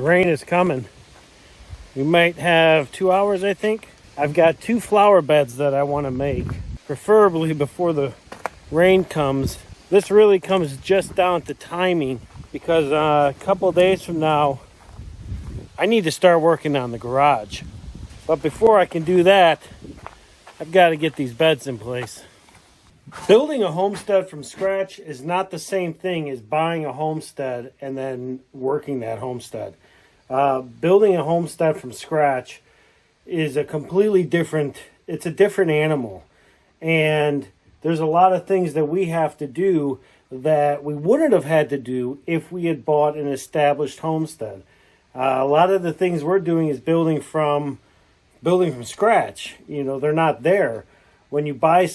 rain is coming. We might have 2 hours, I think. I've got 2 flower beds that I want to make, preferably before the rain comes. This really comes just down to timing because a couple days from now, I need to start working on the garage. But before I can do that, I've got to get these beds in place. Building a homestead from scratch is not the same thing as buying a homestead and then working that homestead. Building a homestead from scratch is a completely different, it's a different animal. And there's a lot of things that we have to do that we wouldn't have had to do if we had bought an established homestead. A lot of the things we're doing is building from scratch. You know, they're not there. When you buy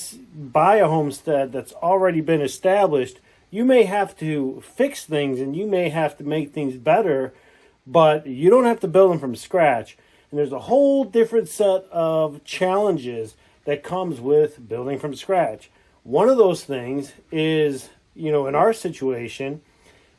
a homestead that's already been established, you may have to fix things and you may have to make things better, but you don't have to build them from scratch. And there's a whole different set of challenges that comes with building from scratch. One of those things is, you know, in our situation,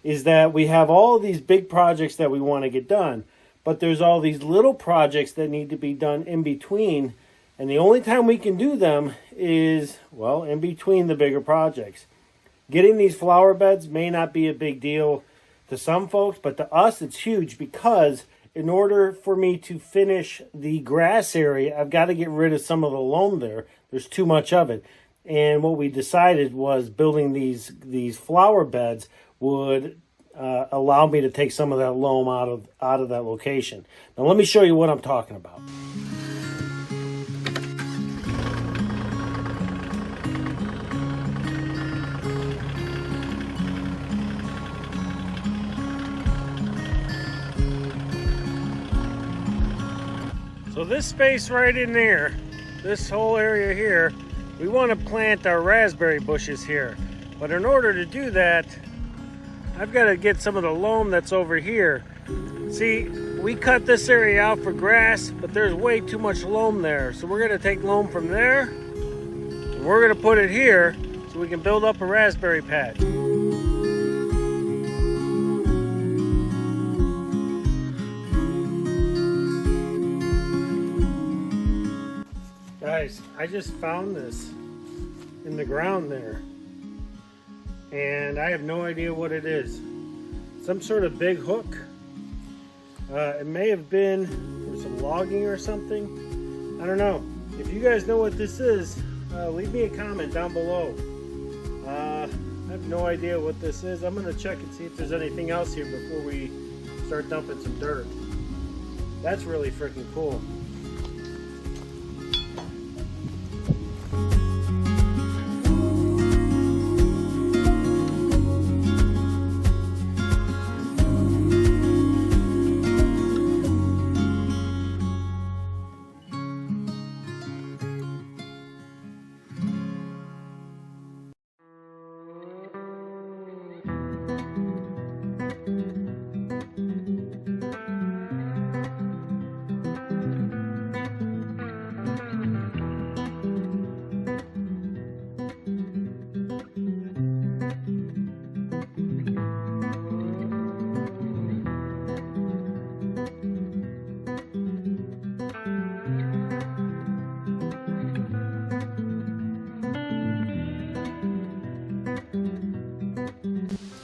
is that we have all of these big projects that we want to get done, but there's all these little projects that need to be done in between, and the only time we can do them is, well, in between the bigger projects. Getting these flower beds may not be a big deal to some folks, but to us it's huge because in order for me to finish the grass area, I've got to get rid of some of the loam there. There's too much of it. And what we decided was building these flower beds would allow me to take some of that loam out of that location. Now let me show you what I'm talking about. So this space right in there, this whole area here, we want to plant our raspberry bushes here. But in order to do that, I've got to get some of the loam that's over here. See, we cut this area out for grass, but there's way too much loam there. So we're going to take loam from there, and we're going to put it here so we can build up a raspberry patch. Guys, I just found this in the ground there, and I have no idea what it is. Some sort of big hook. It may have been for some logging or something. I don't know. If you guys know what this is, leave me a comment down below. I have no idea what this is. I'm going to check and see if there's anything else here before we start dumping some dirt. That's really freaking cool.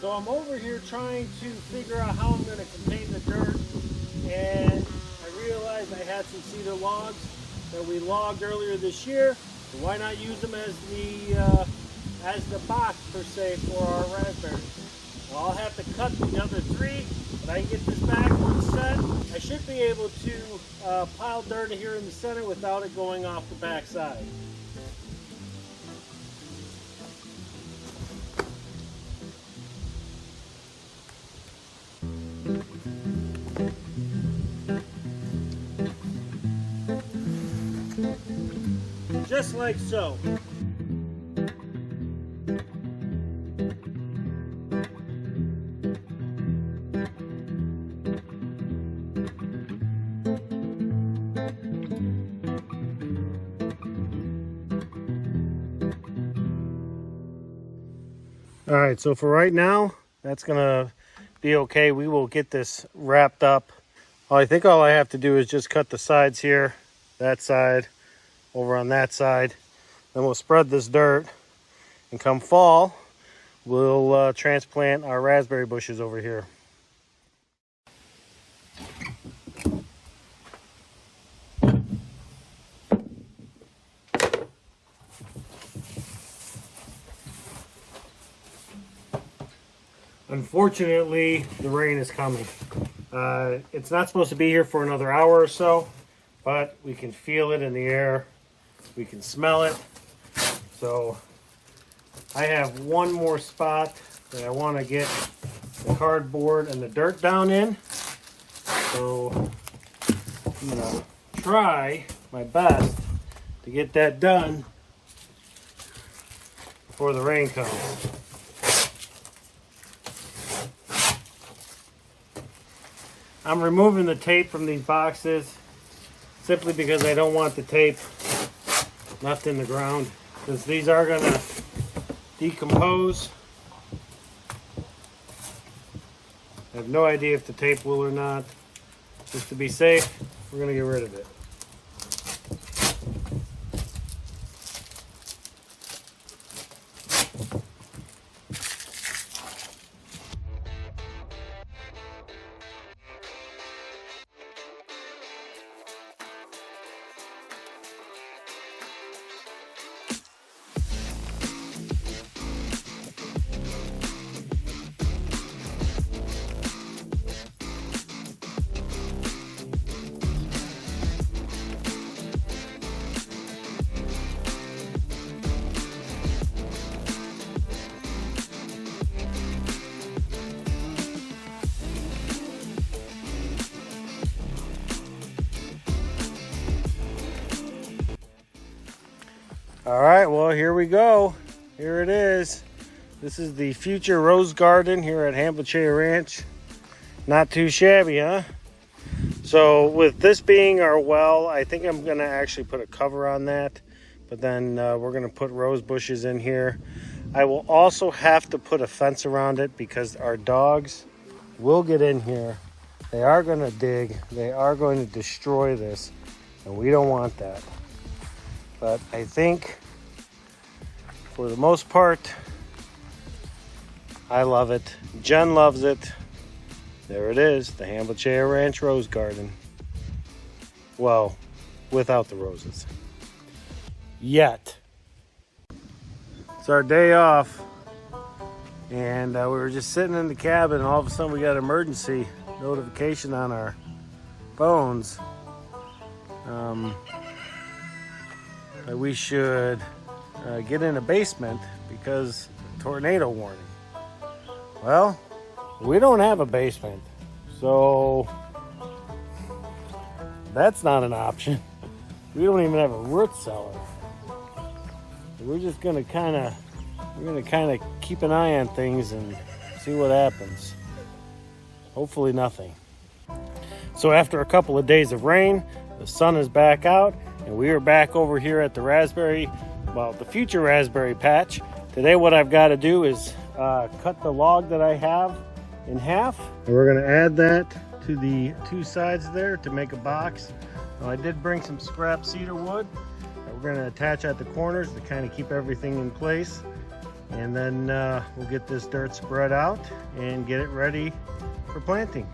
So I'm over here trying to figure out how I'm going to contain the dirt, and I realized I had some cedar logs that we logged earlier this year, so why not use them as the box per se for our raspberries. I'll have to cut the other 3, but I can get this back one set. I should be able to pile dirt here in the center without it going off the back side. Just like so. All right, so for right now, that's gonna be okay. We will get this wrapped up. I think all I have to do is just cut the sides here, that side, over on that side. Then we'll spread this dirt, and come fall, we'll transplant our raspberry bushes over here. Unfortunately, the rain is coming. It's not supposed to be here for another hour or so, but we can feel it in the air. We can smell it. So I have one more spot that I want to get the cardboard and the dirt down in. So I'm going to try my best to get that done before the rain comes. I'm removing the tape from these boxes simply because I don't want the tape left in the ground, since these are going to decompose. I have no idea if the tape will or not. Just to be safe, we're going to get rid of it. All right, well, here we go. Here it is. This is the future rose garden here at Hanbleceya Ranch. Not too shabby, huh? So with this being our well, I think I'm gonna actually put a cover on that, but then we're gonna put rose bushes in here. I will also have to put a fence around it because our dogs will get in here. They are gonna dig, they are going to destroy this, and we don't want that. But I think for the most part, I love it. Jen loves it. There it is, the Hanbleceya Ranch Rose Garden. Well, without the roses. Yet. It's our day off. And we were just sitting in the cabin, and all of a sudden we got an emergency notification on our phones. That we should get in a basement because tornado warning. Well, we don't have a basement, so that's not an option. We don't even have a root cellar. We're just gonna kind of keep an eye on things and see what happens. Hopefully nothing. So after a couple of days of rain, the sun is back out, and we are back over here at the future raspberry patch. Today what I've got to do is cut the log that I have in half. And we're going to add that to the two sides there to make a box. Now, I did bring some scrap cedar wood that we're going to attach at the corners to kind of keep everything in place. And then we'll get this dirt spread out and get it ready for planting.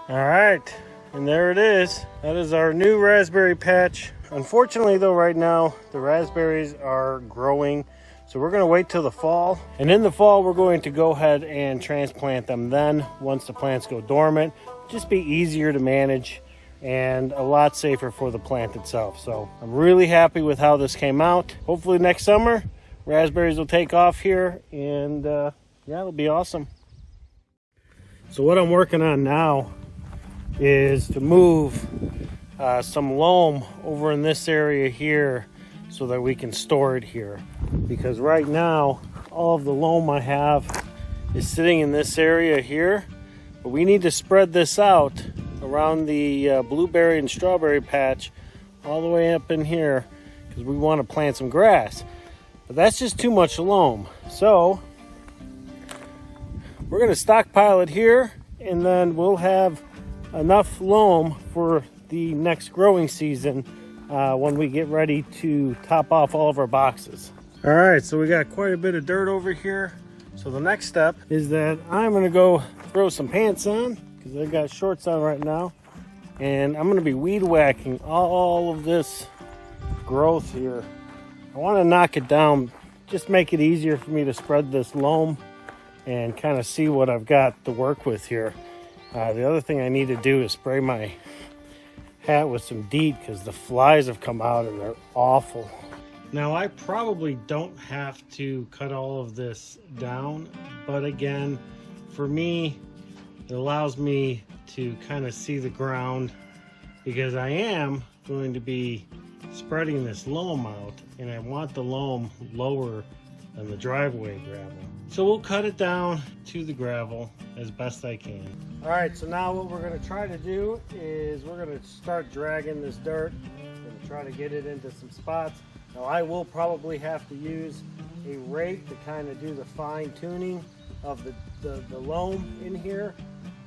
All right, And there it is. That is our new raspberry patch. Unfortunately though, right now the raspberries are growing, so we're going to wait till the fall. And in the fall we're going to go ahead and transplant them then, once the plants go dormant. Just be easier to manage and a lot safer for the plant itself. So I'm really happy with how this came out. Hopefully next summer raspberries will take off here, and yeah, it'll be awesome. So what I'm working on now is to move some loam over in this area here so that we can store it here, because right now all of the loam I have is sitting in this area here, but we need to spread this out around the blueberry and strawberry patch all the way up in here, because we want to plant some grass. But that's just too much loam, so we're going to stockpile it here, and then we'll have enough loam for the next growing season when we get ready to top off all of our boxes. All right, so we got quite a bit of dirt over here. So the next step is that I'm gonna go throw some pants on, because I got shorts on right now, and I'm gonna be weed whacking all of this growth here. I want to knock it down, just make it easier for me to spread this loam and kind of see what I've got to work with here. The other thing I need to do is spray my hat with some DEET, because the flies have come out and they're awful. Now I probably don't have to cut all of this down, but again, for me, it allows me to kind of see the ground, because I am going to be spreading this loam out, and I want the loam lower than the driveway gravel. So we'll cut it down to the gravel as best I can. All right, so now what we're gonna try to do is we're gonna start dragging this dirt and try to get it into some spots. Now I will probably have to use a rake to kind of do the fine tuning of the loam in here.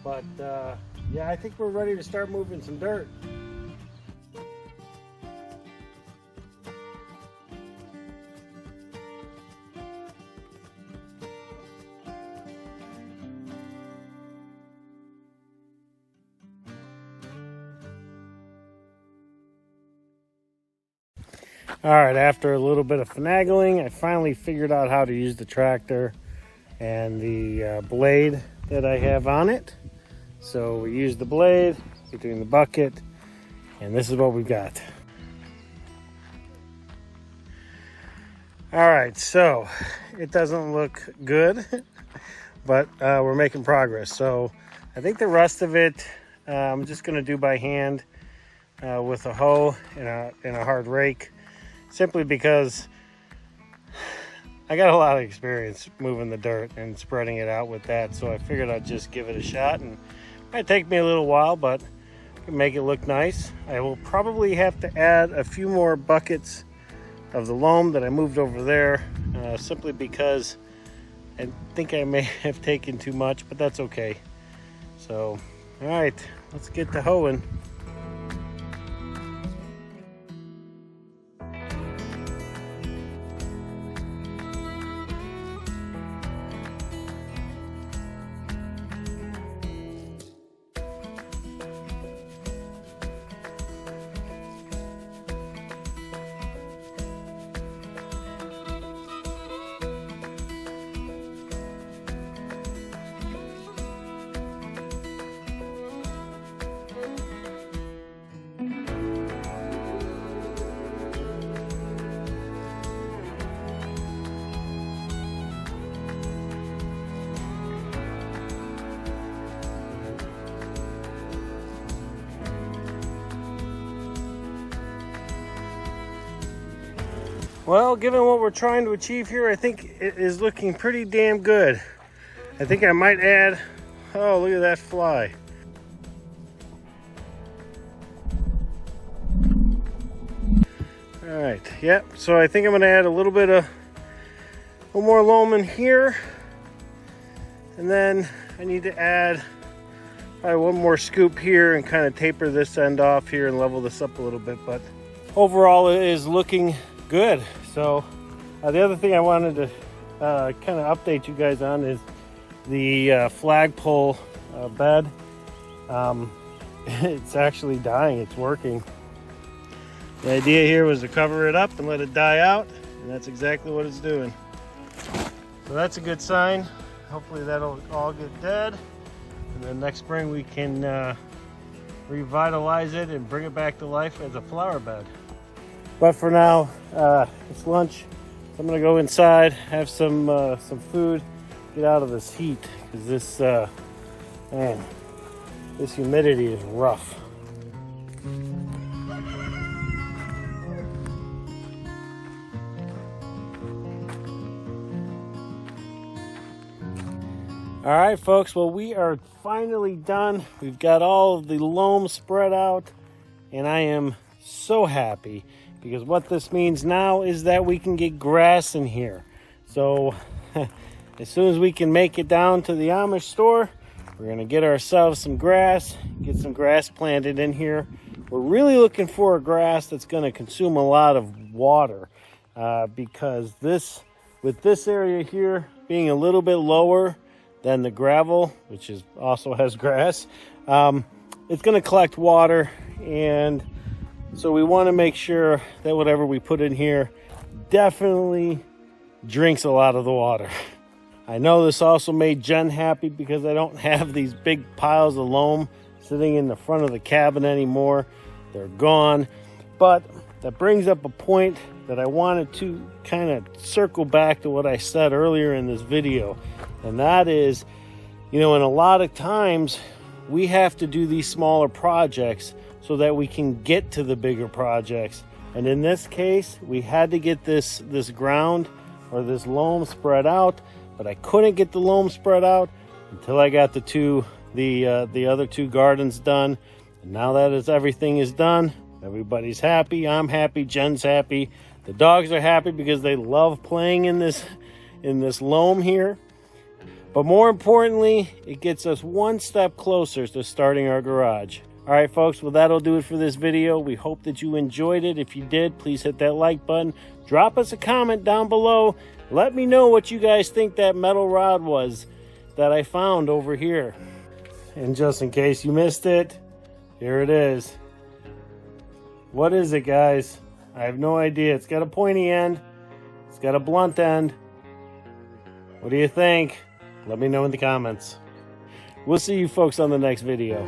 But yeah, I think we're ready to start moving some dirt. All right, after a little bit of finagling, I finally figured out how to use the tractor and the blade that I have on it. So we use the blade between the bucket, and this is what we've got. All right, so it doesn't look good, but we're making progress. So I think the rest of it I'm just gonna do by hand with a hoe and a hard rake, simply because I got a lot of experience moving the dirt and spreading it out with that. So I figured I'd just give it a shot, and it might take me a little while, but I can make it look nice. I will probably have to add a few more buckets of the loam that I moved over there, simply because I think I may have taken too much, but that's okay. So, all right, let's get to hoeing. Well, given what we're trying to achieve here, I think it is looking pretty damn good. I think I might add, oh, look at that fly. All right, yep, so I think I'm gonna add a little more loam in here. And then I need to add probably one more scoop here and kind of taper this end off here and level this up a little bit. But overall, it is looking good. So the other thing I wanted to kind of update you guys on is the flagpole bed. it's actually dying. It's working. The idea here was to cover it up and let it die out, and that's exactly what it's doing. So that's a good sign. Hopefully that'll all get dead, and then next spring we can revitalize it and bring it back to life as a flower bed. But for now, it's lunch. I'm gonna go inside, have some food, get out of this heat, because this man, this humidity is rough. All right, folks, well, we are finally done. We've got all of the loam spread out, and I am so happy, because what this means now is that we can get grass in here. So as soon as we can make it down to the Amish store, we're gonna get ourselves some grass, get some grass planted in here. We're really looking for a grass that's gonna consume a lot of water, because with this area here being a little bit lower than the gravel, which also has grass, it's gonna collect water, and so we wanna make sure that whatever we put in here definitely drinks a lot of the water. I know this also made Jen happy, because I don't have these big piles of loam sitting in the front of the cabin anymore. They're gone. But that brings up a point that I wanted to kind of circle back to what I said earlier in this video. And that is, in a lot of times we have to do these smaller projects so that we can get to the bigger projects. And in this case, we had to get this ground or this loam spread out, but I couldn't get the loam spread out until I got the other two gardens done. And now that everything is done, everybody's happy. I'm happy. Jen's happy. The dogs are happy because they love playing in this loam here. But more importantly, it gets us one step closer to starting our garage. All right, folks, well, that'll do it for this video. We hope that you enjoyed it. If you did, please hit that like button. Drop us a comment down below. Let me know what you guys think that metal rod was that I found over here. And just in case you missed it, here it is. What is it, guys? I have no idea. It's got a pointy end. It's got a blunt end. What do you think? Let me know in the comments. We'll see you folks on the next video.